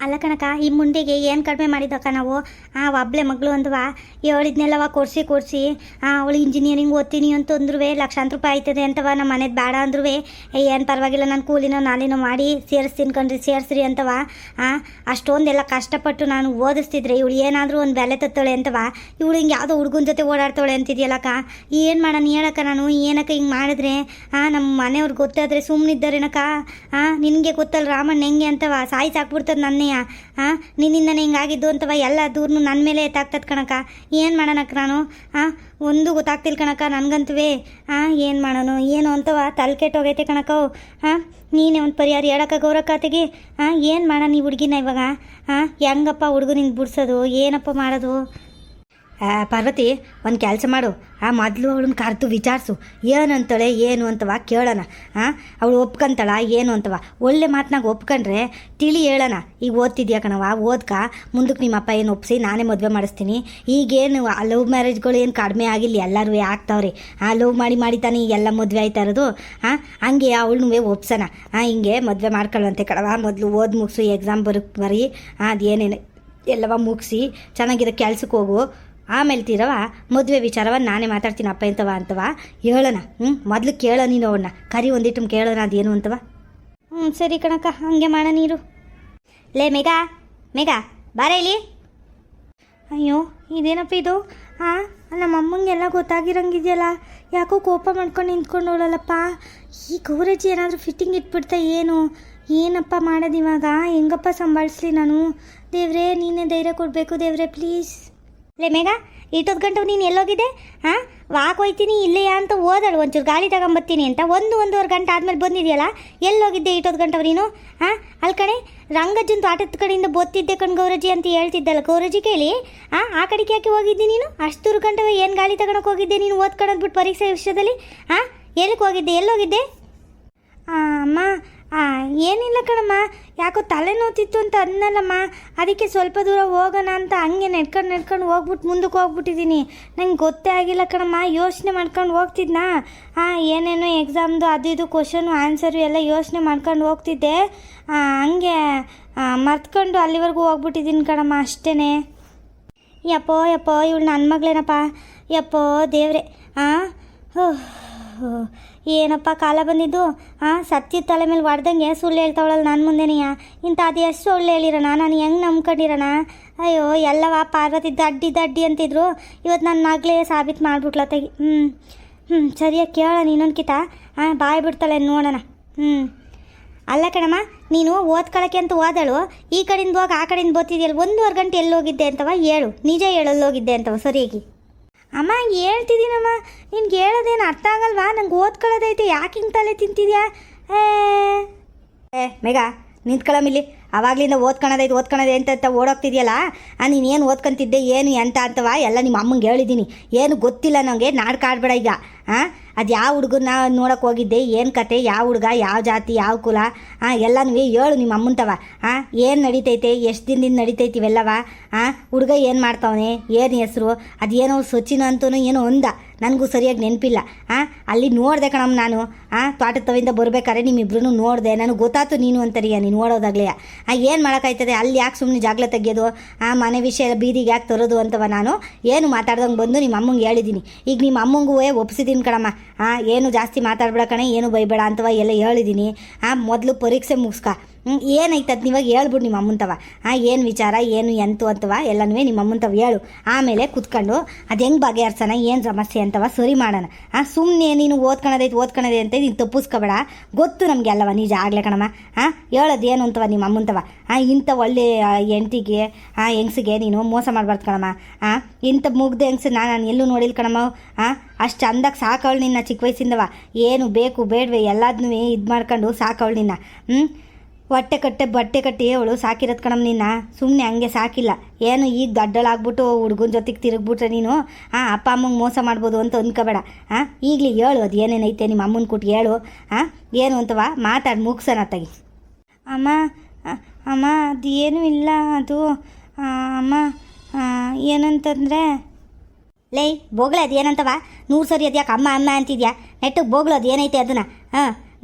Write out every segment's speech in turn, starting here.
ಅಲ್ಲ ಕಣಕ ಈ ಮುಂಡೆಗೆ ಏನು ಕಡಿಮೆ ಮಾಡಿದ್ದಕ್ಕ ನಾವು ಒಬ್ಳೆ ಮಗಳು ಅಂದವ ಹೇಳಿದ್ನೆಲ್ಲವ ಕೊಡಿಸಿ ಅವಳು ಇಂಜಿನಿಯರಿಂಗ್ ಓದ್ತೀನಿ ಅಂತಂದ್ರೂ ಲಕ್ಷಾಂತರ ರೂಪಾಯಿ ಆಯ್ತದೆ ಅಂತವ ನಮ್ಮ ಮನೆದು ಬೇಡ ಅಂದ್ರೂ ಏನು ಪರವಾಗಿಲ್ಲ ನಾನು ಕೂಲಿನೋ ನಾಲಿನೋ ಮಾಡಿ ಸೇರಿಸ್ತೀನಿ ಕಣ್ರಿ ಸೇರಿಸ್ರಿ ಅಂತವ ಅಷ್ಟೊಂದೆಲ್ಲ ಕಷ್ಟಪಟ್ಟು ನಾನು ಓದಿಸ್ತಿದ್ರೆ ಇವಳು ಏನಾದರೂ ಒಂದು ಬೆಲೆ ತತ್ತಾಳೆ ಅಂತವ ಇವಳು ಹಿಂಗೆ ಯಾವುದೋ ಹುಡುಗನ ಜೊತೆ ಓಡಾಡ್ತಾಳೆ ಅಂತಿದ್ಯಲ್ಲಕ್ಕ ಏನು ಮಾಡೋಣ ಹೇಳಕ್ಕ ನಾನು ಏನಕ್ಕ ಹಿಂಗೆ ಮಾಡಿದ್ರೆ ನಮ್ಮ ಮನೆಯವ್ರಿಗೆ ಗೊತ್ತಾದರೆ ಸುಮ್ಮನಿದ್ದಾರೇನಕ್ಕ ನಿನಗೆ ಗೊತ್ತಲ್ಲ ರಾಮಣ್ಣ ಹೆಂಗೆ ಅಂತವ ಸಾಕ್ಬಿಡ್ತದೆ ನನ್ನೇ ನಿನ್ನಿಂದನೇ ಹಿಂಗಾಗಿದ್ದು ಅಂತವ ಎಲ್ಲ ದೂರನು ನನ್ನ ಮೇಲೆ ಎತ್ತಾಗ್ತದೆ ಕಣಕ ಏನು ಮಾಡೋಣಕ್ಕ ನಾನು ಒಂದು ಗೊತ್ತಾಗ್ತಿಲ್ಲ ಕಣಕ ನನಗಂತೂ ಏನು ಮಾಡೋಣ ಏನು ಅಂತವ ತಲೆ ಕೆಟ್ಟೋಗೈತೆ ಕಣಕವು ನೀನೇ ಒಂದು ಪರಿಹಾರ ಹೇಳಕ್ಕ ಗೌರಕ್ಕಾತೆಗೆ ಏನು ಮಾಡೋಣ ಈ ಹುಡುಗಿನ ಇವಾಗ ಹೆಂಗಪ್ಪ ಹುಡುಗನಿಂದ ಬಿಡ್ಸೋದು ಏನಪ್ಪ ಮಾಡೋದು ಪಾರ್ವತಿ ಒಂದು ಕೆಲಸ ಮಾಡು ಮೊದಲು ಅವಳನ್ನ ಕರೆದು ವಿಚಾರಿಸು ಏನಂತಾಳೆ ಏನು ಅಂತವ ಕೇಳೋಣ ಅವಳು ಒಪ್ಕೊಂತಾಳ ಏನು ಅಂತವ ಒಳ್ಳೆ ಮಾತನಾಗ ಒಪ್ಕೊಂಡ್ರೆ ತಿಳಿ ಹೇಳೋಣ ಈಗ ಓದ್ತಿದ್ಯಾ ಕಣವ ಓದ್ಕ ಮುಂದಕ್ಕೆ ನಿಮ್ಮ ಅಪ್ಪ ಏನು ಒಪ್ಪಿಸಿ ನಾನೇ ಮದುವೆ ಮಾಡಿಸ್ತೀನಿ ಈಗೇನು ಲವ್ ಮ್ಯಾರೇಜ್ಗಳು ಏನು ಕಡಿಮೆ ಆಗಿಲ್ಲ ಎಲ್ಲರೂ ಆಗ್ತಾವ್ರಿ ಲವ್ ಮಾಡಿ ತಾನೇ ಎಲ್ಲ ಮದುವೆ ಆಯ್ತಾ ಇರೋದು ಹಂಗೆ ಅವಳನ್ನೂ ಒಪ್ಸೋಣ ಹಿಂಗೆ ಮದುವೆ ಮಾಡ್ಕೊಳ್ಳುವಂತೆ ಕಣವ ಮೊದಲು ಓದಿ ಮುಗಿಸು ಎಕ್ಸಾಮ್ ಬರೀ ಅದೇನೇನು ಎಲ್ಲವ ಮುಗಿಸಿ ಚೆನ್ನಾಗಿರೋ ಕೆಲ್ಸಕ್ಕೆ ಹೋಗು ಆಮೇಲೆ ತೀರವ ಮದುವೆ ವಿಚಾರವ ನಾನೇ ಮಾತಾಡ್ತೀನಿ ಅಪ್ಪ ಅಂತವ ಹೇಳೋಣ ಮೊದಲು ಕೇಳೋ ನೀನು ಅವನ್ನ ಕರಿ ಒಂದಿಟ್ಟು ಕೇಳೋಣ ಅದೇನು ಅಂತವ ಸರಿ ಕಣಕ್ಕ ಹಂಗೆ ಮಾಡ ನೀರು ಲೇ ಮೇಘಾ ಬಾರ ಇಲ್ಲಿ ಅಯ್ಯೋ ಇದೇನಪ್ಪ ಇದು ನಮ್ಮಮ್ಮಂಗೆಲ್ಲ ಗೊತ್ತಾಗಿರಂಗಿದೆಯಲ್ಲ ಯಾಕೋ ಕೋಪ ಮಾಡ್ಕೊಂಡು ನಿಂತ್ಕೊಂಡವಳಲ್ಲಪ್ಪ ಈ ಗೌರಜ್ಜಿ ಏನಾದರೂ ಫಿಟ್ಟಿಂಗ್ ಇಟ್ಬಿಡ್ತಾ ಏನಪ್ಪ ಮಾಡೋದು ಇವಾಗ ಹೆಂಗಪ್ಪ ಸಂಭಾಳಿಸ್ಲಿ ನಾನು ದೇವ್ರೇ ನೀನೇ ಧೈರ್ಯ ಕೊಡಬೇಕು ದೇವ್ರೇ ಪ್ಲೀಸ್ ಲೇ ಮೇಘ ಇಷ್ಟೊತ್ತು ಗಂಟೆ ನೀನು ಎಲ್ಲೋಗಿದ್ದೆ ವಾಕ್ ಹೋಯ್ತೀನಿ ಇಲ್ಲೆಯಾ ಅಂತ ಓದಳು ಒಂಚೂರು ಗಾಳಿ ತಗೊಂಬರ್ತೀನಿ ಅಂತ ಒಂದೂವರೆ ಗಂಟೆ ಆದಮೇಲೆ ಬಂದಿದೆಯಲ್ಲ ಎಲ್ಲೋಗಿದ್ದೆ ಇಷ್ಟೊತ್ತು ಗಂಟೆ ನೀನು ಅಲ್ಲಿ ಕಡೆ ರಂಗಜ್ಜನ ತೋಟದ ಕಡೆಯಿಂದ ಬೋತ್ತಿದ್ದೆ ಕಣ್ ಗೌರಜ್ಜಿ ಅಂತ ಹೇಳ್ತಿದ್ದಲ್ಲ ಗೌರಜ್ಜಿ ಕೇಳಿ ಆ ಕಡೆಗೆ ಯಾಕೆ ಹೋಗಿದ್ದೆ ನೀನು ಅಷ್ಟು ದೂರ ಗಂಟೆ ಏನು ಗಾಳಿ ತಗೊಳಕ್ಕೆ ಹೋಗಿದ್ದೆ ನೀನು ಓದ್ಕೊಳ್ಳೋದ್ಬಿಟ್ಟು ಪರೀಕ್ಷೆ ವಿಷಯದಲ್ಲಿ ಎಲ್ಲಿಗೆ ಹೋಗಿದ್ದೆ ಎಲ್ಲೋಗಿದ್ದೆ ಅಮ್ಮ ಏನಿಲ್ಲ ಕಣಮ್ಮ ಯಾಕೋ ತಲೆನೋತಿತ್ತು ಅಂತ ಅಂದನಲ್ಲಮ್ಮ ಅದಕ್ಕೆ ಸ್ವಲ್ಪ ದೂರ ಹೋಗೋಣ ಅಂತ ಹಂಗೆ ನಡ್ಕೊಂಡು ಹೋಗ್ಬಿಟ್ಟು ಮುಂದಕ್ಕೆ ಹೋಗ್ಬಿಟ್ಟಿದ್ದೀನಿ ನಂಗೆ ಗೊತ್ತೇ ಆಗಿಲ್ಲ ಕಣಮ್ಮ ಯೋಚನೆ ಮಾಡ್ಕೊಂಡು ಹೋಗ್ತಿದ್ನಾ ಏನೇನೋ ಎಕ್ಸಾಮ್ದು ಅದು ಇದು ಕ್ವಶನು ಆನ್ಸರು ಎಲ್ಲ ಯೋಚನೆ ಮಾಡ್ಕೊಂಡು ಹೋಗ್ತಿದ್ದೆ ಹಂಗೆ ಮರ್ತ್ಕೊಂಡು ಅಲ್ಲಿವರೆಗೂ ಹೋಗ್ಬಿಟ್ಟಿದ್ದೀನಿ ಕಣಮ್ಮ ಅಷ್ಟೇ ಯಪ್ಪೋ ಇವಳು ನನ್ನ ಮಗಳೇನಪ್ಪ ಯಪ್ಪೋ ದೇವ್ರೆ ಏನಪ್ಪ ಕಾಲ ಬಂದಿದ್ದು ಸತ್ಯ ತಲೆ ಮೇಲೆ ಹೊಡೆದಂಗೆ ಸುಳ್ಳು ಹೇಳ್ತಾವಳಲ್ಲ ನನ್ನ ಮುಂದೆನೆಯ ಇಂಥ ಅದು ಎಷ್ಟು ಸುಳ್ಳು ಹೇಳಿರೋಣ ನಾನು ಹೆಂಗೆ ನಂಬ್ಕೊಂಡಿರೋಣ ಅಯ್ಯೋ ಎಲ್ಲವ ಪಾರ್ವತಿ ದಡ್ಡಿ ಅಂತಿದ್ರು ಇವತ್ತು ನನ್ನ ಮಗಳೇ ಸಾಬೀತು ಮಾಡ್ಬಿಟ್ಲ ತೆಗಿ ಸರಿಯಾಗಿ ಕೇಳೋಣ ಇನ್ನೊಂದ್ಕಿತ ಬಾಯ್ ಬಿಡ್ತಾಳೆ ನೋಡೋಣ ಅಲ್ಲ ಕಣಮ್ಮ ನೀನು ಓದ್ಕೊಳಕ್ಕೆ ಅಂತ ಹೋದಳು ಈ ಕಡೆಯಿಂದ ಹೋಗಿ ಆ ಕಡೆಯಿಂದ ಬೋತಿದ್ಯಲ್ಲ 1.5 ಗಂಟೆ ಎಲ್ಲಿ ಹೋಗಿದ್ದೆ ಅಂತವ ಹೇಳು ನಿಜ ಹೇಳಲ್ಲಿ ಹೋಗಿದ್ದೆ ಅಂತವ ಸರಿಯಾಗಿ ಅಮ್ಮ ಹೇಳ್ತಿದ್ದೀನಮ್ಮ ನಿನ್ಗೆ ಹೇಳೋದೇನು ಅರ್ಥ ಆಗಲ್ವಾ ನಂಗೆ ಓದ್ಕೊಳ್ಳೋದೈತೆ ಯಾಕೆ ಹಿಂಗೆ ತಲೆ ತಿಂತಿದ್ಯಾ ಮೇಘ ನಿಂತ್ಕೊಳ್ಳಮಿಲ್ಲಿ ಆವಾಗಲಿಂದ ಓದ್ಕೊಳೋದೆ ಅಂತ ಓಡೋಗ್ತಿದ್ಯಲ್ಲ ನೀನೇನು ಓದ್ಕೊಂತಿದ್ದೆ ಏನು ಎಂತ ಅಂತವ ಎಲ್ಲ ನಿಮ್ಮ ಅಮ್ಮಂಗೆ ಹೇಳಿದ್ದೀನಿ ಏನು ಗೊತ್ತಿಲ್ಲ ನನಗೆ ನಾಡ್ಕಾಡ್ಬೇಡ ಈಗ ಅದು ಯಾವ ಹುಡುಗನ್ನ ನೋಡೋಕೆ ಹೋಗಿದ್ದೆ ಏನು ಕತೆ ಯಾವ ಹುಡುಗ ಯಾವ ಜಾತಿ ಯಾವ ಕುಲ ಎಲ್ಲನೂ ಹೇಳು ನಿಮ್ಮ ಅಮ್ಮಂತವ ಏನು ನಡೀತೈತೆ ಎಷ್ಟು ದಿನದಿಂದ ನಡೀತೈತಿ ಇವೆಲ್ಲವ ಹುಡುಗ ಏನು ಮಾಡ್ತಾವನೆ ಏನು ಹೆಸರು ಅದೇನೋ ಸಚಿನ ಅಂತೂ ಏನೋ ಒಂದ ನನಗೂ ಸರಿಯಾಗಿ ನೆನಪಿಲ್ಲ ಅಲ್ಲಿ ನೋಡಿದೆ ಕಣಮ್ಮ ನಾನು ತೋಟದ ತವಿಂದ ಬರ್ಬೇಕಾದ್ರೆ ನಿಮ್ಮಿಬ್ರು ನೋಡಿದೆ ನನಗೆ ಗೊತ್ತಾಯ್ತು ನೀನು ಅಂತಾರಿಯ ನೀನು ನೋಡೋದಾಗ್ಲೇ ಏನು ಮಾಡೋಕ್ಕಾಯ್ತದೆ ಅಲ್ಲಿ ಯಾಕೆ ಸುಮ್ಮನೆ ಜಾಗ್ಲ ತೆಗಿಯೋದು ಮನೆ ವಿಷಯ ಬೀದಿಗೆ ಯಾಕೆ ತರೋದು ಅಂತವ ನಾನು ಏನು ಮಾತಾಡ್ದಂಗೆ ಬಂದು ನಿಮ್ಮ ಅಮ್ಮಂಗೆ ಹೇಳಿದ್ದೀನಿ ಈಗ ನಿಮ್ಮ ಅಮ್ಮಂಗೂ ಒಪ್ಸಿದ್ದೀನಿ ಕಣಮ್ಮ ಏನು ಜಾಸ್ತಿ ಮಾತಾಡ್ಬೇಡ ಕಣೆ ಏನು ಬೈಬೇಡ ಅಂತವ ಎಲ್ಲ ಹೇಳಿದ್ದೀನಿ ಮೊದಲು ಪರೀಕ್ಷೆ ಮುಗಿಸ್ಕ ಏನಾಯ್ತದ ನೀವಾಗ ಹೇಳ್ಬಿಡು ನಿಮ್ಮ ಅಮ್ಮಂತವ ಏನು ವಿಚಾರ ಏನು ಎಂತು ಅಂತವ ಎಲ್ಲನೂ ನಿಮ್ಮ ಅಮ್ಮಂತವ ಹೇಳು ಆಮೇಲೆ ಕುತ್ಕೊಂಡು ಅದು ಹೆಂಗೆ ಬಗೆಹರ್ಸೋಣ ಏನು ಸಮಸ್ಯೆ ಅಂತವ ಸರಿ ಮಾಡೋಣ ಸುಮ್ಮನೆ ನೀನು ಓದ್ಕೊಳೋದೆ ಅಂತ ನೀನು ತಪ್ಪಿಸ್ಕೋಬೇಡ ಗೊತ್ತು ನಮಗೆ ಅಲ್ಲವ ನಿಜ ಆಗ್ಲೇ ಕಣಮ್ಮ ಹೇಳೋದು ಏನು ಅಂತವ ನಿಮ್ಮ ಅಮ್ಮಂತವ ಇಂಥ ಒಳ್ಳೆ ಹೆಂಡ್ತಿಗೆ ಹೆಂಗ್ಸಿಗೆ ನೀನು ಮೋಸ ಮಾಡಬಾರ್ದು ಕಣಮ್ಮ ಇಂಥ ಮುಗ್ದ ಹೆಂಗ್ಸು ನಾನು ಎಲ್ಲೂ ನೋಡಿಲ್ಲ ಕಣಮ್ಮ ಅಷ್ಟು ಚಂದಾಗಿ ಸಾಕವಳು ನಿನ್ನ ಚಿಕ್ಕ ವಯಸ್ಸಿಂದವ ಏನು ಬೇಕು ಬೇಡವೆ ಎಲ್ಲದನ್ನೂ ಇದು ಮಾಡ್ಕೊಂಡು ಸಾಕವಳು ನಿನ್ನ ಬಟ್ಟೆ ಕಟ್ಟಿ ಅವಳು ಸಾಕಿರೋದು ಕಣಮ್ಮ ನಿನ್ನ ಸುಮ್ಮನೆ ಹಂಗೆ ಸಾಕಿಲ್ಲ ಏನು ಈಗ ದೊಡ್ಡಳಾಗ್ಬಿಟ್ಟು ಹುಡುಗನ ಜೊತೆಗೆ ತಿರುಗ್ಬಿಟ್ರೆ ನೀನು ಅಪ್ಪ ಅಮ್ಮಂಗೆ ಮೋಸ ಮಾಡ್ಬೋದು ಅಂತ ಅಂದ್ಕೋಬೇಡ ಈಗಲೇ ಹೇಳು ಅದು ಏನೇನೈತೆ ನಿಮ್ಮ ಅಮ್ಮನ ಕೊಟ್ಟು ಹೇಳು ಏನು ಅಂತವ ಮಾತಾಡಿ ಮುಗ್ಸೋಣ ತೆಗಿ ಅಮ್ಮ ಅದು ಏನೂ ಇಲ್ಲ ಅದು ಅಮ್ಮ ಏನಂತಂದರೆ ಲೈ ಬೋಗ್ಲ ಅದು ಏನಂತವ 100 ಸರಿ ಅದು ಯಾಕೆ ಅಮ್ಮ ಅಂತಿದ್ಯಾ ನೆಟ್ಟಿಗೆ ಬೋಗ್ಲು ಅದು ಏನೈತೆ ಅದನ್ನು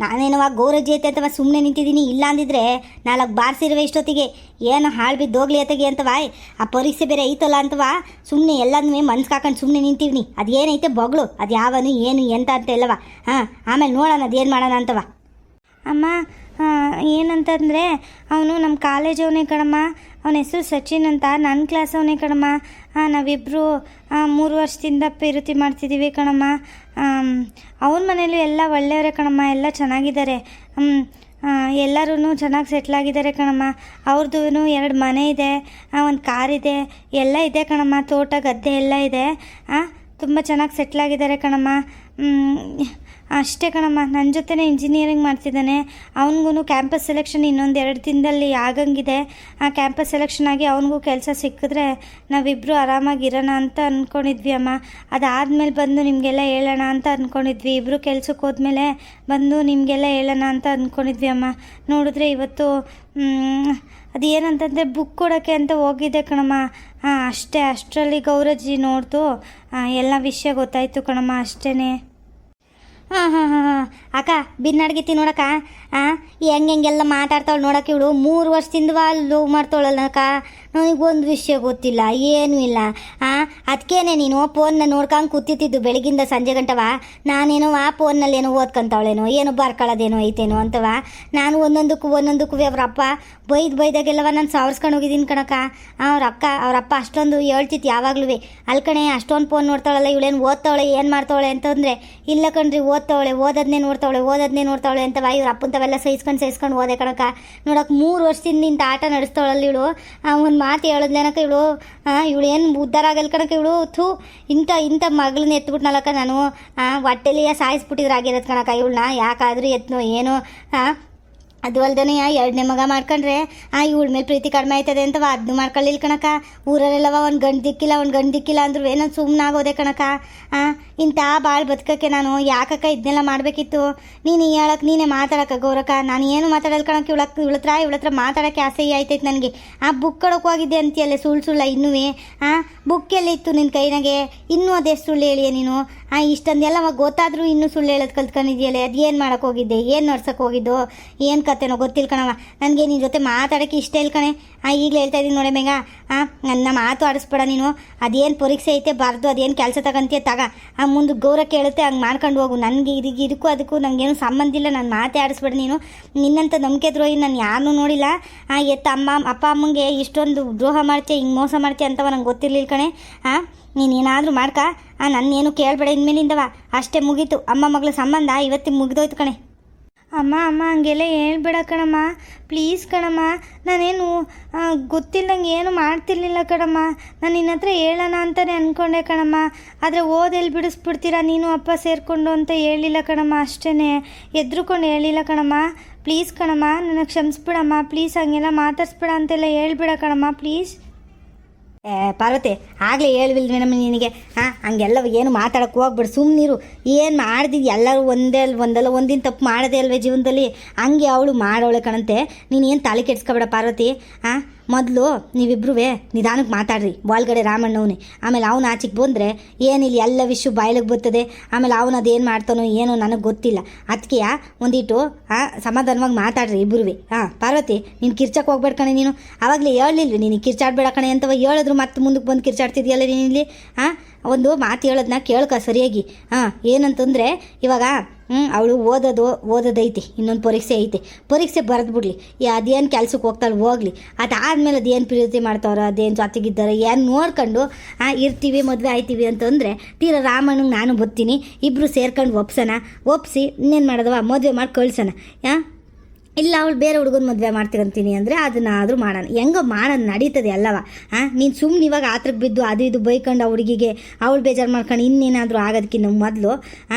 ನಾನೇನವ ಗೌರಜ್ಜಿ ಐತೆ ಅಂತವ ಸುಮ್ಮನೆ ನಿಂತಿದ್ದೀನಿ. ಇಲ್ಲ ಅಂದಿದ್ರೆ 4 ಬಾರಿಸಿರುವೆ ಇಷ್ಟೊತ್ತಿಗೆ. ಏನು ಹಾಳು ಬಿದ್ದು ಹೋಗ್ಲಿ ಅತ್ತಗೆ ಅಂತವ. ಆ ಪರೀಕ್ಷೆ ಬೇರೆ ಐತಲ್ಲ ಅಂತವ ಸುಮ್ಮನೆ ಎಲ್ಲನೂ ಮನ್ಸು ಹಾಕೊಂಡು ಸುಮ್ಮನೆ ನಿಂತೀವಿ. ಅದೇನೈತೆ ಬೊಗಳು, ಅದು ಯಾವನು ಏನು ಎಂತ ಅಂತ ಇಲ್ಲವ. ಹಾಂ, ಆಮೇಲೆ ನೋಡೋಣ ಅದೇನು ಮಾಡೋಣ ಅಂತವ. ಅಮ್ಮ ಏನಂತಂದರೆ ಅವನು ನಮ್ಮ ಕಾಲೇಜವನೇ ಕಣಮ್ಮ. ಅವನ ಹೆಸರು ಸಚಿನ್ ಅಂತ, ನನ್ನ ಕ್ಲಾಸ್ ಅವನೇ ಕಣಮ್ಮ. ನಾವಿಬ್ಬರು 3 ವರ್ಷದಿಂದ ಪ್ರೀತಿ ಮಾಡ್ತಿದ್ದೀವಿ ಕಣಮ್ಮ. ಅವ್ರ ಮನೇಲೂ ಎಲ್ಲ ಒಳ್ಳೆಯವರೇ ಕಣಮ್ಮ, ಎಲ್ಲ ಚೆನ್ನಾಗಿದ್ದಾರೆ. ಎಲ್ಲರೂ ಚೆನ್ನಾಗಿ ಸೆಟ್ಲಾಗಿದ್ದಾರೆ ಕಣಮ್ಮ. ಅವ್ರದ್ದು 2 ಮನೆ ಇದೆ, ಒಂದು ಕಾರಿದೆ, ಎಲ್ಲ ಇದೆ ಕಣಮ್ಮ. ತೋಟ ಗದ್ದೆ ಎಲ್ಲ ಇದೆ. ತುಂಬ ಚೆನ್ನಾಗಿ ಸೆಟ್ಲಾಗಿದ್ದಾರೆ ಕಣಮ್ಮ. ಅಷ್ಟೇ ಕಣಮ್ಮ. ನನ್ನ ಜೊತೆನೇ ಇಂಜಿನಿಯರಿಂಗ್ ಮಾಡ್ತಿದ್ದಾನೆ. ಅವನಿಗೂ ಕ್ಯಾಂಪಸ್ ಸೆಲೆಕ್ಷನ್ ಇನ್ನೊಂದು 2 ದಿನದಲ್ಲಿ ಆಗಂಗಿದೆ. ಆ ಕ್ಯಾಂಪಸ್ ಸೆಲೆಕ್ಷನ್ ಆಗಿ ಅವನಿಗೂ ಕೆಲಸ ಸಿಕ್ಕಿದ್ರೆ ನಾವಿಬ್ಬರು ಆರಾಮಾಗಿರೋಣ ಅಂತ ಅಂದ್ಕೊಂಡಿದ್ವಿ ಅಮ್ಮ. ಅದಾದಮೇಲೆ ಬಂದು ನಿಮಗೆಲ್ಲ ಹೇಳೋಣ ಅಂತ ಅಂದ್ಕೊಂಡಿದ್ವಿ. ಇಬ್ಬರು ಕೆಲ್ಸಕ್ಕೆ ಹೋದ್ಮೇಲೆ ಬಂದು ನಿಮಗೆಲ್ಲ ಹೇಳೋಣ ಅಂತ ಅಂದ್ಕೊಂಡಿದ್ವಿ ಅಮ್ಮ. ನೋಡಿದ್ರೆ ಇವತ್ತು ಅದು ಏನಂತಂದರೆ ಬುಕ್ ಕೊಡೋಕ್ಕೆ ಅಂತ ಹೋಗಿದ್ದೆ ಕಣಮ್ಮ. ಅಷ್ಟೇ, ಅಷ್ಟರಲ್ಲಿ ಗೌರಜ್ಜಿ ನೋಡ್ತು, ಎಲ್ಲ ವಿಷಯ ಗೊತ್ತಾಯಿತು ಕಣಮ್ಮ. ಅಷ್ಟೇ. ಹಾಂ ಅಕ್ಕ ಬಿನ್ನಡ್ಗಿತ್ತಿ ನೋಡಕ್ಕ. ಹೆಂಗೆಲ್ಲ ಮಾತಾಡ್ತಾವಳು ನೋಡಕ್ಕೆ. ಇವಳು 3 ವರ್ಷದಿಂದ ಲವ್ ಮಾಡ್ತಾವಳಲ್ಲ ಅಕ್ಕ. ನನಗೊಂದು ವಿಷಯ ಗೊತ್ತಿಲ್ಲ, ಏನೂ ಇಲ್ಲ. ಅದಕ್ಕೇನೆ ನೀನು ಫೋನ್ನ ನೋಡ್ಕೊಂಡು ಕೂತಿದ್ದು ಬೆಳಗಿಂದ ಸಂಜೆ ಗಂಟವ. ನಾನೇನೋ ಆ ಫೋನ್ನಲ್ಲಿ ಏನೋ ಓದ್ಕೊಂತಾವಳೇನೋ, ಏನೋ ಬರ್ಕೊಳ್ಳೋದೇನೋ ಐತೇನೋ ಅಂತವ. ನಾನು ಒಂದೊಂದಕ್ಕೂ ಅವರಪ್ಪ ಬೈದಾಗೆಲ್ಲವ ನಾನು ಸಾವರ್ಸ್ಕೊಂಡು ಹೋಗಿದ್ದೀನಿ ಕಣಕ್ಕ. ಅವರಪ್ಪ ಅಷ್ಟೊಂದು ಹೇಳ್ತಿತ್ತು ಯಾವಾಗಲೂ. ಅಲ್ಲಿ ಕಣೆ ಅಷ್ಟೊಂದು ಫೋನ್ ನೋಡ್ತಾಳಲ್ಲ ಇವಳೇನು ಓದ್ತಾವಳೆ ಏನು ಮಾಡ್ತಾವಳೆ ಅಂತಂದರೆ, ಇಲ್ಲ ಕಣ್ರಿ ಓದ್ತಾವಳೆ, ಓದೋದನ್ನೇ ನೋಡ್ತಾವಳೆ ಅಂತವ. ಇವ್ರ ಅಪ್ಪಂತವೆಲ್ಲ ಸಹಿಸ್ಕೊಂಡು ಓದೆ ಕಣಕ್ಕ. ನೋಡಕ್ಕೆ 3 ವರ್ಷದಿಂದ ನಿಂತ ಆಟ ನಡೆಸ್ತಾವಳಲ್ಲ ಇವಳು. ಒಂದು ಮಾತು ಹೇಳಿದ್ಲೇನಕ್ಕ ಇವಳು ಏನು ಉದ್ಧಾರ ಆಗಲ್ಲ ಕಣಕ್ಕ. ಇವಳು ಇಂಥ ಮಗಳನ್ನ ಎತ್ಬಿಟ್ನಲ್ಲಕ್ಕ ನಾನು. ಹೊಟ್ಟೆಲಿಯ ಸಾಯಿಸ್ಬಿಟ್ಟಿದ್ರೆ ಆಗಿರೋದು ಕಣಕ್ಕ ಇವಳನ್ನ. ಯಾಕಾದರೂ ಎತ್ನೋ ಏನೋ. ಅದು ಅಲ್ದೇ 2ನೇ ಮಗ ಮಾಡ್ಕೊಂಡ್ರೆ ಇವಳ ಮೇಲೆ ಪ್ರೀತಿ ಕಡಿಮೆ ಆಯ್ತದೆ ಅಂತವ. ಅದನ್ನು ಮಾಡ್ಕೊಳ್ಳಿಲ್ಲ ಕಣಕ್ಕ. ಊರಲ್ಲೆಲ್ಲವ ಒಂದು ಗಂಡು ದಿಕ್ಕಿಲ್ಲ ಅಂದ್ರೂ ನಾನು ಸುಮ್ಮನೆ ಆಗೋದೆ ಕಣಕ್ಕ. ಇಂಥ ಭಾಳ ಬದುಕಕ್ಕೆ ನಾನು ಯಾಕಕ್ಕ ಇದನ್ನೆಲ್ಲ ಮಾಡಬೇಕಿತ್ತು? ನೀನು ಹೇಳಕ್ಕೆ ನೀನೇ ಮಾತಾಡಕ್ಕ ಗೌರಕ್ಕ. ನಾನು ಏನು ಮಾತಾಡಲ್ಲ ಕಣಕ್ಕೆ. ಇವಳ ಹತ್ರ ಮಾತಾಡೋಕ್ಕೆ ಆಸೆ ಆಯ್ತೈತೆ ನನಗೆ. ಬುಕ್ ಕೊಡೋಕೆ ಹೋಗಿದ್ದೆ ಅಂತೀಯಲ್ಲ ಸುಳ್ಳ ಇನ್ನೂ. ಬುಕ್ ಎಲ್ಲ ಇತ್ತು ನಿನ್ನ ಕೈನಾಗೆ, ಇನ್ನೂ ಅದೆಷ್ಟು ಸುಳ್ಳು ಹೇಳಿಯೇ ನೀನು? ಇಷ್ಟೊಂದೆಲ್ಲ ಗೊತ್ತಾದರೂ ಇನ್ನೂ ಸುಳ್ಳು ಹೇಳೋದು ಕಲ್ತ್ಕೊಂಡಿದ್ಯಲ್ಲ. ಅದು ಏನು ಮಾಡೋಕ್ಕೆ ಹೋಗಿದ್ದೆ, ಏನು ನಡ್ಸೋಕ್ಕೆ ಹೋಗಿದ್ದು, ಏನು ಕತೆನೋ ಗೊತ್ತಿಲ್ಲ ಕಣವ. ನನಗೆ ನಿನ್ನ ಜೊತೆ ಮಾತಾಡೋಕ್ಕೆ ಇಷ್ಟ ಇಲ್ಲ ಕಣೆ. ಈಗಲೇ ಹೇಳ್ತಾ ಇದ್ದೀನಿ ನೋಡೆ ಮೇಗ, ನನ್ನ ಮಾತು ಆಡಿಸ್ಬೇಡ ನೀನು. ಅದೇನು ಪರೀಕ್ಷೆ ಐತೆ ಬಾರ್ದು, ಅದೇನು ಕೆಲಸ ತಗೊಂತೀಯ ತಗ. ಮುಂದೆ ಗೌರ ಕೇಳುತ್ತೆ ಹಂಗೆ ಮಾಡ್ಕೊಂಡು ಹೋಗು. ನನಗೆ ಇದಕ್ಕೂ ಅದಕ್ಕೂ ನನಗೇನು ಸಂಬಂಧ ಇಲ್ಲ. ನಾನು ಮಾತೇ ಆಡಿಸ್ಬೇಡ ನೀನು. ನಿನ್ನಂಥ ನಂಬಿಕೆ ದ್ರೋಹಿ ನಾನು ಯಾರನ್ನೂ ನೋಡಿಲ್ಲ. ಅಪ್ಪ ಅಮ್ಮಂಗೆ ಇಷ್ಟೊಂದು ದ್ರೋಹ ಮಾಡ್ತೀಯ, ಹಿಂಗೆ ಮೋಸ ಮಾಡ್ತೀಯ ಅಂತವ ನಂಗೆ ಗೊತ್ತಿರಲಿಲ್ಲ ಕಣೆ. ನೀನೇನಾದರೂ ಮಾಡ್ಕ, ನನ್ನೇನು ಕೇಳಬೇಡ ಇನ್ಮೇಲಿಂದವ. ಅಷ್ಟೇ, ಮುಗೀತು. ಅಮ್ಮ ಮಗಳ ಸಂಬಂಧ ಇವತ್ತಿಗೆ ಮುಗಿದೋಯ್ತು ಕಣೆ. ಅಮ್ಮ ಹಂಗೆಲ್ಲ ಹೇಳ್ಬೇಡ ಕಣಮ್ಮ, ಪ್ಲೀಸ್ ಕಣಮ್ಮ. ನಾನೇನು ಗೊತ್ತಿಲ್ಲದಂಗೆ ಏನು ಮಾಡ್ತಿರ್ಲಿಲ್ಲ ಕಣಮ್ಮ. ನಾನು ನಿನ್ನ ಹತ್ರ ಹೇಳೋಣ ಅಂತಲೇ ಅಂದ್ಕೊಂಡೆ ಕಣಮ್ಮ. ಆದರೆ ಓದೆಲ್ಲಿ ಬಿಡಿಸ್ಬಿಡ್ತೀರಾ ನೀನು ಅಪ್ಪ ಸೇರಿಕೊಂಡು ಅಂತ ಹೇಳಿಲ್ಲ ಕಣಮ್ಮ. ಅಷ್ಟೇ, ಎದ್ರುಕೊಂಡು ಹೇಳಿಲ್ಲ ಕಣಮ್ಮ. ಪ್ಲೀಸ್ ಕಣಮ್ಮ, ನನಗೆ ಕ್ಷಮಿಸ್ಬಿಡಮ್ಮ. ಪ್ಲೀಸ್ ಹಂಗೆಲ್ಲ ಮಾತಾಡ್ಸ್ಬೇಡ ಅಂತೆಲ್ಲ ಹೇಳ್ಬೇಡ ಕಣಮ್ಮ, ಪ್ಲೀಸ್. ಪಾರ್ವತಿ, ಆಗಲೇ ಹೇಳ್ಬಿಲ್ರಿ ನಮ್ಮ ನಿನಗೆ. ಹಂಗೆಲ್ಲ ಏನು ಮಾತಾಡೋಕ್ಕೆ ಹೋಗ್ಬಿಡು, ಸುಮ್ಮನಿರು. ಏನು ಮಾಡ್ದಿದ್ದು ಎಲ್ಲರೂ ಒಂದಿನ ತಪ್ಪು ಮಾಡೋದೇ ಅಲ್ವೇ ಜೀವನದಲ್ಲಿ. ಹಂಗೆ ಅವಳು ಮಾಡೋಳೆ ಕಣಂತೆ. ನೀನು ಏನು ತಲೆ ಕೆಡ್ಸ್ಕೊಬೇಡ ಪಾರ್ವತಿ. ಮೊದಲು ನೀವಿಬ್ರೂ ನಿಧಾನಕ್ಕೆ ಮಾತಾಡ್ರಿ. ಒಳಗಡೆ ರಾಮಣ್ಣವನೇ. ಆಮೇಲೆ ಅವನು ಆಚೆಗೆ ಬಂದರೆ ಏನಿಲ್ಲ, ಎಲ್ಲ ವಿಷಯ ಬಾಯ್ಲಿಗೆ ಬರ್ತದೆ. ಆಮೇಲೆ ಅವನು ಅದೇನು ಮಾಡ್ತಾನೋ ಏನೋ ನನಗೆ ಗೊತ್ತಿಲ್ಲ. ಅದಕ್ಕೆ ಒಂದಿಟ್ಟು ಸಮಾಧಾನವಾಗಿ ಮಾತಾಡ್ರಿ ಇಬ್ಬರೂ. ಪಾರ್ವತಿ, ನೀನು ಕಿರ್ಚಕ್ಕೆ ಹೋಗ್ಬೇಡ ಕಣೆ. ನೀನು ಆವಾಗಲೇ ಹೇಳಲಿಲ್ವಿ ನೀನು ಕಿರ್ಚಾಡ್ಬೇಡ ಕಣೆ ಅಂತವ. ಹೇಳಿದ್ರು ಮತ್ತೆ ಮುಂದಕ್ಕೆ ಬಂದು ಕಿರ್ಚಾಡ್ತಿದ್ಯಲ್ಲ ನೀನಿಲ್ಲಿ. ಒಂದು ಮಾತು ಹೇಳೋದನ್ನ ಕೇಳ್ಕ ಸರಿಯಾಗಿ. ಏನಂತಂದರೆ ಇವಾಗ ಅವಳು ಓದೋದೈತಿ, ಇನ್ನೊಂದು ಪರೀಕ್ಷೆ ಐತೆ. ಪರೀಕ್ಷೆ ಬರೆದು ಬಿಡ್ಲಿ, ಅದೇನು ಕೆಲ್ಸಕ್ಕೆ ಹೋಗ್ತಾಳೆ ಹೋಗ್ಲಿ. ಅದಾದಮೇಲೆ ಅದೇನು ಪ್ರೀತಿ ಮಾಡ್ತಾವ್ರ, ಅದೇನು ಜೊತೆಗಿದ್ದಾರೆ ಏನು ನೋಡ್ಕೊಂಡು ಇರ್ತೀವಿ, ಮದುವೆ ಆಯ್ತೀವಿ ಅಂತಂದರೆ ತೀರಾ ರಾಮಣ್ಣಂಗೆ ನಾನು ಬರ್ತೀನಿ, ಇಬ್ಬರು ಸೇರ್ಕೊಂಡು ಒಪ್ಸಿ ಇನ್ನೇನು ಮಾಡೋದವ, ಮದುವೆ ಮಾಡಿ ಕಳ್ಸೋಣ. ಇಲ್ಲ ಅವಳು ಬೇರೆ ಹುಡುಗನ ಮದುವೆ ಮಾಡ್ತೀರಂತೀನಿ ಅಂದರೆ ಅದನ್ನಾದರೂ ಮಾಡೋಣ. ಹೆಂಗೋ ಮಾಡೋಣ, ನಡೀತದೆ ಅಲ್ಲವ. ನೀನು ಸುಮ್ಮನೆ ಇವಾಗ ಆತ್ರಕ್ಕೆ ಬಿದ್ದು ಅದು ಇದು ಬೈಕೊಂಡು ಆ ಹುಡುಗಿಗೆ ಅವಳು ಬೇಜಾರು ಮಾಡ್ಕೊಂಡು ಇನ್ನೇನಾದರೂ ಆಗೋದಕ್ಕಿಂತ ಮೊದಲು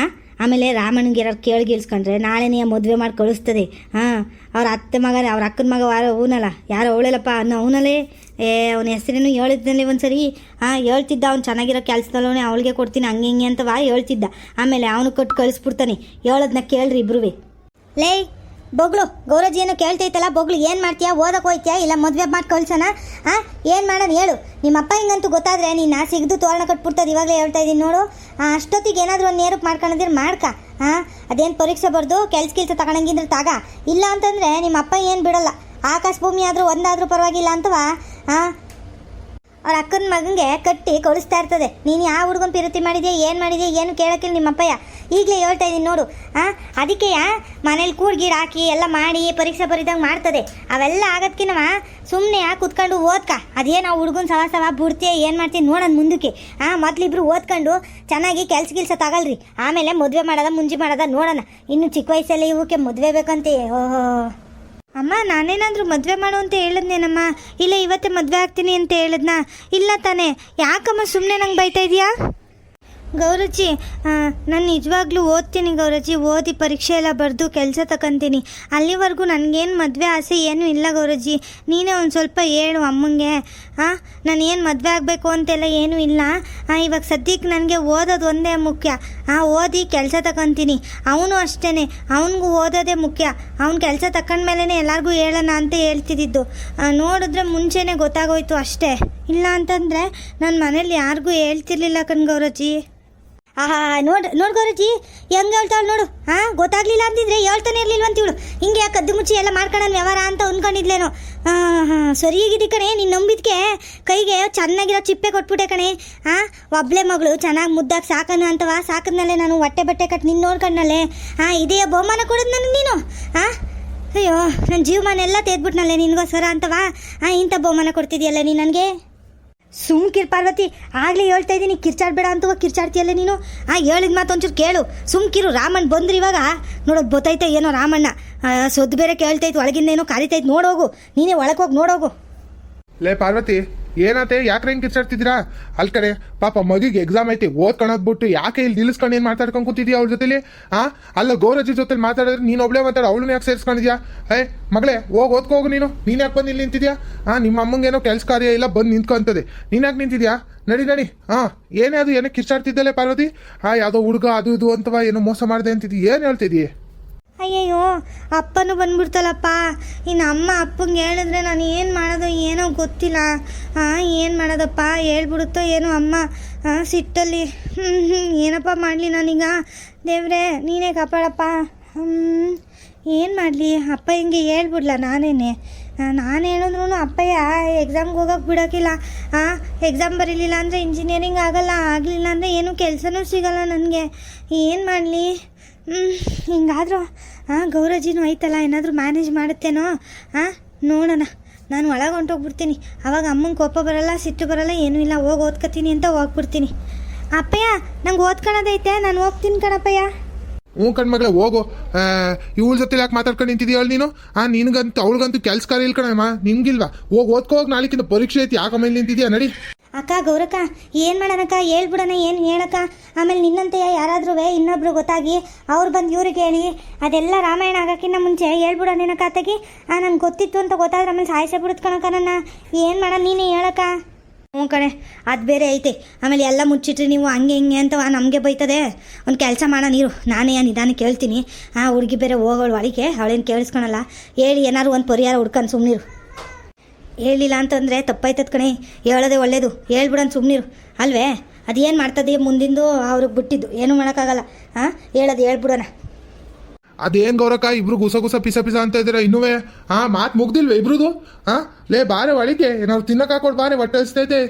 ಆಮೇಲೆ ರಾಮಣ್ಣಂಗೆ ಯಾರು ಕೇಳ್ಗಿಲ್ಸ್ಕೊಂಡ್ರೆ ನಾಳೆನೇ ಮದುವೆ ಮಾಡಿ ಕಳಿಸ್ತದೆ. ಅವ್ರ ಅಕ್ಕನ ಮಗ ಅವನಲ್ಲ, ಯಾರೋ ಅವಳಲ್ಲಪ್ಪ ಅನ್ನೋ ಅವನಲ್ಲೇ. ಅವನ ಹೆಸರೇನು ಹೇಳಿದ್ನಲ್ಲಿ ಒಂದು ಸರಿ ಹೇಳ್ತಿದ್ದ. ಅವ್ನು ಚೆನ್ನಾಗಿರೋ ಕೆಲಸದಲ್ಲವನೇ, ಅವಳಿಗೆ ಕೊಡ್ತೀನಿ ಹಂಗೆ ಹಿಂಗೆ ಅಂತವ ಹೇಳ್ತಿದ್ದ. ಆಮೇಲೆ ಅವನು ಕೊಟ್ಟು ಕಳಿಸ್ಬಿಡ್ತಾನೆ. ಹೇಳೋದನ್ನ ಕೇಳ್ರಿ ಇಬ್ರೂ. ಲೇ ಬೊಗ್ಳು ಗೌರಜ್ಜಿ ಏನೋ ಕೇಳ್ತೈತಲ್ಲ ಬೊಗ್ಳು ಏನು ಮಾಡ್ತೀಯಾ, ಓದಕ್ಕೆ ಹೋಯ್ತೀಯಾ ಇಲ್ಲ ಮದುವೆ ಮಾಡಿ ಕಳ್ಸೋಣ? ಏನು ಮಾಡೋಣ ಹೇಳು? ನಿಮ್ಮ ಅಪ್ಪ ಹಿಂಗಂತೂ ಗೊತ್ತಾದರೆ ನೀನು ಸಿಗ್ದು ತೋರಣ ಕಟ್ಬಿಡ್ತದೆ. ಇವಾಗಲೇ ಹೇಳ್ತಾ ಇದ್ದೀನಿ ನೋಡು. ಅಷ್ಟೊತ್ತಿಗೆ ಏನಾದರೂ ಒಂದು ನೇರಕ್ಕೆ ಮಾಡ್ಕೊಂಡಿದ್ರೆ ಮಾಡ್ಕ. ಅದೇನು ಪರೀಕ್ಷೆ ಬರೆದು ಕೆಲಸ ತಗೊಳಂಗಿದ್ರೆ ತಗ. ಇಲ್ಲ ಅಂತಂದರೆ ನಿಮ್ಮ ಅಪ್ಪ ಏನು ಬಿಡಲ್ಲ. ಆಕಾಶ ಭೂಮಿ ಆದರೂ ಒಂದಾದರೂ ಪರವಾಗಿಲ್ಲ ಅಂತವಾ ಅವ್ರ ಅಕ್ಕನ ಮಗನಿಗೆ ಕಟ್ಟಿ ಕೊಡಿಸ್ತಾ ಇರ್ತದೆ. ನೀನು ಯಾವ ಹುಡುಗನ ಪಿರುತಿ ಮಾಡಿದ್ಯಾ, ಏನು ಮಾಡಿದ್ಯಾ, ಏನು ಕೇಳೋಕ್ಕಿಲ್ಲ ನಿಮ್ಮಪ್ಪಯ್ಯ. ಈಗಲೇ ಹೇಳ್ತಾ ಇದ್ದೀನಿ ನೋಡು. ಅದಕ್ಕೆ ಮನೇಲಿ ಗೀಡು ಹಾಕಿ ಎಲ್ಲ ಮಾಡಿ ಪರೀಕ್ಷೆ ಬರೀದಂಗೆ ಮಾಡ್ತದೆ. ಅವೆಲ್ಲ ಆಗೋದಕ್ಕಿನವ ಸುಮ್ಮನೆ ಕೂತ್ಕೊಂಡು ಓದ್ಕ. ಅದೇನು ಆ ಹುಡುಗನ ಸವಾಸವ ಬಿಡ್ತೀಯ, ಏನು ಮಾಡ್ತೀನಿ ನೋಡೋಣ ಮುಂದಕ್ಕೆ. ಮೊದಲಿಬ್ರು ಓದ್ಕೊಂಡು ಚೆನ್ನಾಗಿ ಕೆಲಸ ತಗೊಳ್ರಿ. ಆಮೇಲೆ ಮದುವೆ ಮಾಡೋದ ಮುಂಜಿ ಮಾಡೋದ ನೋಡೋಣ. ಇನ್ನು ಚಿಕ್ಕ ವಯಸ್ಸಲ್ಲಿ ಇವಕ್ಕೆ ಮದುವೆ ಬೇಕಂತೆ. ಓಹೋ ಅಮ್ಮ, ನಾನೇನಾದರೂ ಮದುವೆ ಮಾಡು ಅಂತ ಹೇಳಿದ್ನೇನಮ್ಮ? ಇಲ್ಲ ಇವತ್ತೇ ಮದುವೆ ಆಗ್ತೀನಿ ಅಂತ ಹೇಳಿದ್ನಾ? ಇಲ್ಲ ತಾನೇ? ಯಾಕಮ್ಮ ಸುಮ್ಮನೆ ನಂಗೆ ಬೈತಾ ಇದೆಯಾ? ಗೌರಜ್ಜಿ, ನಾನು ನಿಜವಾಗ್ಲೂ ಓದ್ತೀನಿ ಗೌರಜ್ಜಿ. ಓದಿ ಪರೀಕ್ಷೆ ಎಲ್ಲ ಬರೆದು ಕೆಲಸ ತಗೊಂತೀನಿ. ಅಲ್ಲಿವರೆಗೂ ನನಗೇನು ಮದುವೆ ಆಸೆ ಏನೂ ಇಲ್ಲ ಗೌರಜ್ಜಿ. ನೀನೇ ಒಂದು ಸ್ವಲ್ಪ ಹೇಳು ಅಮ್ಮಂಗೆ. ನಾನೇನು ಮದುವೆ ಆಗಬೇಕು ಅಂತೆಲ್ಲ ಏನೂ ಇಲ್ಲ. ಇವಾಗ ಸದ್ಯಕ್ಕೆ ನನಗೆ ಓದೋದು ಒಂದೇ ಮುಖ್ಯ. ಓದಿ ಕೆಲಸ ತಗೊಂತೀನಿ. ಅವನು ಅಷ್ಟೇ, ಅವನಿಗೂ ಓದೋದೇ ಮುಖ್ಯ. ಅವ್ನು ಕೆಲಸ ತಗೊಂಡ್ಮೇಲೆ ಎಲ್ಲರಿಗೂ ಹೇಳೋಣ ಅಂತ ಹೇಳ್ತಿದ್ದಿದ್ದು. ನೋಡಿದ್ರೆ ಮುಂಚೆನೇ ಗೊತ್ತಾಗೋಯ್ತು ಅಷ್ಟೇ. ಇಲ್ಲ ಅಂತಂದರೆ ನನ್ನ ಮನೇಲಿ ಯಾರಿಗೂ ಹೇಳ್ತಿರ್ಲಿಲ್ಲ ಗೌರಜ್ಜಿ. ನೋಡು ಗೌರಜ್ಜಿ ಹೆಂಗೆ ಹೇಳ್ತಾಳು ನೋಡು. ಗೊತ್ತಾಗ್ಲಿಲ್ಲ ಅಂತಿದ್ರೆ ಹೇಳ್ತಾನೆ ಇರ್ಲಿಲ್ವಂತೀವಳು. ಹಿಂಗೆ ಯಾಕೆ ಕದ್ದು ಮುಚ್ಚಿ ಎಲ್ಲ ಮಾಡ್ಕೊಳ್ಳೋಣ ವ್ಯವಹಾರ ಅಂತ ಅಂದ್ಕೊಂಡಿದ್ಲೇನೋ. ಸರಿಯಾಗಿದ್ದಿ ಕಣೆ. ನೀನು ನಂಬಿದ್ಕೆ ಕೈಗೆ ಚೆನ್ನಾಗಿರೋ ಚಿಪ್ಪೆ ಕೊಟ್ಬಿಟ್ಟೆ ಕಣೆ. ಒಬ್ಳೆ ಮಗಳು ಚೆನ್ನಾಗಿ ಮುದ್ದಾಗಿ ಸಾಕನು ಅಂತವ. ಸಾಕಿದ್ಮೇಲೆ ನಾನು ಹೊಟ್ಟೆ ಬಟ್ಟೆ ಕಟ್ಟು ನಿನ್ನ ನೋಡ್ಕೊಂಡಲ್ಲೇ. ಇದೇ ಬಹುಮಾನ ಕೊಡೋದು ನನಗೆ ನೀನು. ಅಯ್ಯೋ, ನನ್ನ ಜೀವಮಾನ ಎಲ್ಲ ತೆಗೆದ್ಬಿಟ್ನಲ್ಲೇ ನಿನಗೋಸ್ಕರ ಅಂತವಾ. ಇಂಥ ಬಹುಮಾನ ಕೊಡ್ತಿದ್ಯಲ್ಲ ನೀನು ನನಗೆ. ಸುಮ್ಕಿರ್ ಪಾರ್ವತಿ, ಆಗಲೇ ಹೇಳ್ತಾ ಇದ್ದೀನಿ ಕಿರ್ಚಾಡ್ಬೇಡ ಅಂತವ ಕಿರ್ಚಾಡ್ತೀಯಲ್ಲ ನೀನು. ಹೇಳಿದ ಮಾತು ಒಂಚೂರು ಕೇಳು. ಸುಮ್ಕಿರು. ರಾಮಣ್ಣ ಬಂದ್ರಿ ಇವಾಗ. ನೋಡೋದು ಗೊತ್ತೈತೆ ಏನೋ ರಾಮಣ್ಣ ಸೊದ್ದು ಬೇರೆ ಕೇಳ್ತೈತೆ, ಒಳಗಿಂದ ಏನೋ ಕರಿತೈತೆ. ನೋಡೋಗು, ನೀನೇ ಒಳಗೆ ಹೋಗಿ ನೋಡೋಗು. ಲೇ ಪಾರ್ವತಿ, ಏನಾತೆ? ಯಾಕ್ರೆ ಹಿಂಗೆ ಕಿರ್ಚಾಡ್ತಿದ್ದೀರಾ? ಅಲ್ಲಿ ಕಡೆ ಪಾಪ ಮಗಿಗೆ ಎಕ್ಸಾಮ್ ಐತಿ, ಓದ್ಕೊಳೋದ್ ಬಿಟ್ಟು ಯಾಕೆ ಇಲ್ಲಿ ನಿಲ್ಲಿಸ್ಕೊಂಡು ಏನು ಮಾತಾಡ್ಕೊಂಡು ಕೂತಿದ್ಯಾ ಅವ್ರ ಜೊತೆಲಿ? ಅಲ್ಲ ಗೌರಜ್ಜಿ ಜೊತೆಲಿ ಮಾತಾಡಿದ್ರೆ ನೀನು ಒಬ್ಳೆ ಮಾತಾಡ, ಅವಳನ್ನ ಯಾಕೆ ಸೇರಿಸ್ಕೊಂಡಿದ್ಯಾ? ಮಗಳೇ ಓದ್ಕೋಗು ನೀನು. ನೀನು ಯಾಕೆ ಬಂದು ಇಲ್ಲಿ ನಿಂತಿದ್ಯಾ? ನಿಮ್ಮ ಅಮ್ಮಂಗೇನೋ ಕೆಲಸ ಕಾರ್ಯ ಇಲ್ಲ, ಬಂದು ನಿಂತ್ಕೊಂತದೆ. ನೀನು ಯಾಕೆ ನಿಂತಿದ್ಯಾ? ನಡಿ. ಏನೇ ಅದು ಏನೋ ಕಿರ್ಚಾಡ್ತಿದ್ದಲ್ಲೇ ಪಾರ್ವತಿ? ಯಾವುದೋ ಹುಡುಗ ಅದು ಇದು ಅಂತವಾ ಏನೋ ಮೋಸ ಮಾಡಿದೆ ಅಂತಿದ್ದಿ, ಏನು ಹೇಳ್ತಿದ್ದೀಯ? ಅಯ್ಯಯ್ಯೋ, ಅಪ್ಪನೂ ಬಂದ್ಬಿಡ್ತಲ್ಲಪ್ಪ. ಇನ್ನು ಅಮ್ಮ ಅಪ್ಪಂಗೆ ಹೇಳಿದ್ರೆ ನಾನು ಏನು ಮಾಡೋದು ಏನೋ ಗೊತ್ತಿಲ್ಲ. ಏನು ಮಾಡೋದಪ್ಪ? ಹೇಳ್ಬಿಡುತ್ತೋ ಏನೋ ಅಮ್ಮ ಸಿಟ್ಟಲ್ಲಿ. ಏನಪ್ಪ ಮಾಡಲಿ ನಾನೀಗ? ದೇವ್ರೆ ನೀನೇ ಕಾಪಾಡಪ್ಪ. ಏನು ಮಾಡಲಿ? ಅಪ್ಪ ಹಿಂಗೆ ಹೇಳ್ಬಿಡ್ಲ ನಾನು ಹೇಳಿದ್ರು ಅಪ್ಪಯ್ಯ ಎಕ್ಸಾಮ್ಗೆ ಹೋಗೋಕೆ ಬಿಡೋಕ್ಕಿಲ್ಲ. ಎಕ್ಸಾಮ್ ಬರೀಲಿಲ್ಲ ಅಂದರೆ ಇಂಜಿನಿಯರಿಂಗ್ ಆಗಲಿಲ್ಲ ಅಂದರೆ ಏನೂ ಕೆಲಸನೂ ಸಿಗಲ್ಲ ನನಗೆ. ಏನು ಮಾಡಲಿ? ಹಿಂಗಾದರೂ ಗೌರಜ್ಜಿನೂ ಐತಲ್ಲ, ಏನಾದರೂ ಮ್ಯಾನೇಜ್ ಮಾಡುತ್ತೇನೋ. ನೋಡೋಣ. ನಾನು ಒಳಗೆ ಹೊಂಟೋಗ್ಬಿಡ್ತೀನಿ. ಆವಾಗ ಅಮ್ಮಂಗೆ ಕೋಪ ಬರಲ್ಲ, ಸಿಟ್ಟು ಬರಲ್ಲ, ಏನೂ ಇಲ್ಲ. ಓದ್ಕೊತೀನಿ ಅಂತ ಹೋಗ್ಬಿಡ್ತೀನಿ. ಅಪ್ಪಯ್ಯ, ನಂಗೆ ಓದ್ಕೊಳೋದೈತೆ, ನಾನು ಹೋಗ್ತೀನಿ ಕಣಪ್ಪಯ್ಯ. ಕಣ್ಮಗಳೇ ಹೋಗು. ಇವಳ ಜೊತೆ ಯಾಕೆ ಮಾತಾಡ್ಕೊಂಡು ನಿಂತಿದ್ದೀಯ ನೀನು? ನಿನಗಂತೂ ಅವಳಿಗಂತೂ ಕೆಲಸ ಕಾರ್ಯ ಇಲ್ಲ ಕಣಮ್ಮ, ನಿಮ್ಗಿಲ್ವಾ? ಹೋಗಿ ನಾಳೆಕಿಂತ ಪರೀಕ್ಷೆ ಐತಿ, ಯಾಕೆ ಆಮೇಲೆ ನಿಂತಿದ್ಯಾ? ನಡಿ. ಅಕ್ಕ ಗೌರಕ್ಕ, ಏನು ಮಾಡೋಣಕ್ಕ? ಹೇಳ್ಬಿಡೋಣ, ಏನು ಹೇಳಕ್ಕ? ಆಮೇಲೆ ನಿನ್ನಂತೆಯ ಯಾರಾದ್ರೂ ಇನ್ನೊಬ್ರು ಗೊತ್ತಾಗಿ ಅವ್ರು ಬಂದು ಇವ್ರಿಗೆ ಹೇಳಿ ಅದೆಲ್ಲ ರಾಮಾಯಣ ಆಗೋಕ್ಕಿಂತ ಮುಂಚೆ ಹೇಳ್ಬಿಡೋನೇನಕ್ಕ ಅತ್ತಾಗಿ. ನಂಗೆ ಗೊತ್ತಿತ್ತು ಅಂತ ಗೊತ್ತಾದ್ರೆ ಆಮೇಲೆ ಸಾಯಿಸೇ ಬಿಡುತ್ತೆ ಕಣಕ್ಕ ನನ್ನ. ಏನು ಮಾಡೋಣ ನೀನೇ ಹೇಳಕ್ಕ? ಕಣೆ, ಅದು ಬೇರೆ ಐತೆ. ಆಮೇಲೆ ಎಲ್ಲ ಮುಚ್ಚಿಟ್ರಿ ನೀವು ಹಂಗೆ ಹಿಂಗೆ ಅಂತ ನಮಗೆ ಬೈತದೆ. ಒಂದು ಕೆಲಸ ಮಾಡೋಣ ನೀರು, ನಾನೇ ನಿಧಾನಕ್ಕೆ ಕೇಳ್ತೀನಿ. ಹುಡುಗಿ ಬೇರೆ ಹೋಗೋಳು ಒಳಗೆ, ಅವಳೇನು ಕೇಳಿಸ್ಕೊಳಲ್ಲ. ಹೇಳಿ ಏನಾದ್ರು ಒಂದು ಪರಿಹಾರ ಹುಡ್ಕೊಂಡು ಸುಮ್ಮನಿರು. ಹೇಳಿಲ್ಲ ಅಂತಂದರೆ ತಪ್ಪಾಯ್ತದ ಕಣೆ. ಹೇಳೋದೇ ಒಳ್ಳೇದು. ಹೇಳ್ಬಿಡೋಣ ಸುಮ್ಮನಿರು ಅಲ್ವೇ? ಅದೇನು ಮಾಡ್ತದೆ ಮುಂದಿಂದು ಅವ್ರಿಗೆ ಬಿಟ್ಟಿದ್ದು, ಏನೂ ಮಾಡೋಕ್ಕಾಗಲ್ಲ. ಹೇಳೋದು ಹೇಳ್ಬಿಡೋಣ. ಅದೇನು ಗೌರಕ್ಕ ಇಬ್ರು ಗುಸ ಪಿಸ ಅಂತ ಇದ್ದೀರಾ ಇನ್ನೂ? ಮಾತು ಮುಗ್ದಿಲ್ವೇ ಇಬ್ರದು? ಲೇ ಬಾರೆ ಒಳಗೆ ಏನಾದ್ರು ತಿನ್ನಕ್ಕೆ ಹಾಕೊಡು ಬಾರೆ, ಹೊಟ್ಟೆ ಹಸ್ತೈತೆ.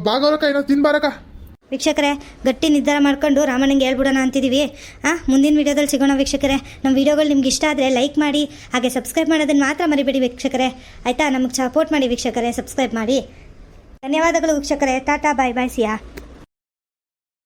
ಬಾ ಗೌರಕ್ಕ, ಏನಾದ್ರು ತಿನ್ಬಾರಕ್ಕ. ವೀಕ್ಷಕರೇ, ಗಟ್ಟಿ ನಿರ್ಧಾರ ಮಾಡ್ಕೊಂಡು ರಾಮಣ್ಣಂಗೆ ಹೇಳ್ಬಿಡೋಣ ಅಂತಿದ್ದೀವಿ. ಮುಂದಿನ ವೀಡಿಯೋದಲ್ಲಿ ಸಿಗೋಣ ವೀಕ್ಷಕರೇ. ನಮ್ಮ ವೀಡಿಯೋಗಳು ನಿಮ್ಗೆ ಇಷ್ಟ ಆದರೆ ಲೈಕ್ ಮಾಡಿ, ಹಾಗೆ ಸಬ್ಸ್ಕ್ರೈಬ್ ಮಾಡೋದನ್ನು ಮಾತ್ರ ಮರಿಬೇಡಿ ವೀಕ್ಷಕರೇ. ಆಯಿತಾ? ನಮಗೆ ಸಪೋರ್ಟ್ ಮಾಡಿ ವೀಕ್ಷಕರೇ, ಸಬ್ಸ್ಕ್ರೈಬ್ ಮಾಡಿ. ಧನ್ಯವಾದಗಳು ವೀಕ್ಷಕರೇ. ಟಾಟಾ, ಬಾಯ್ ಬಾಯ್, ಸಿಯಾ.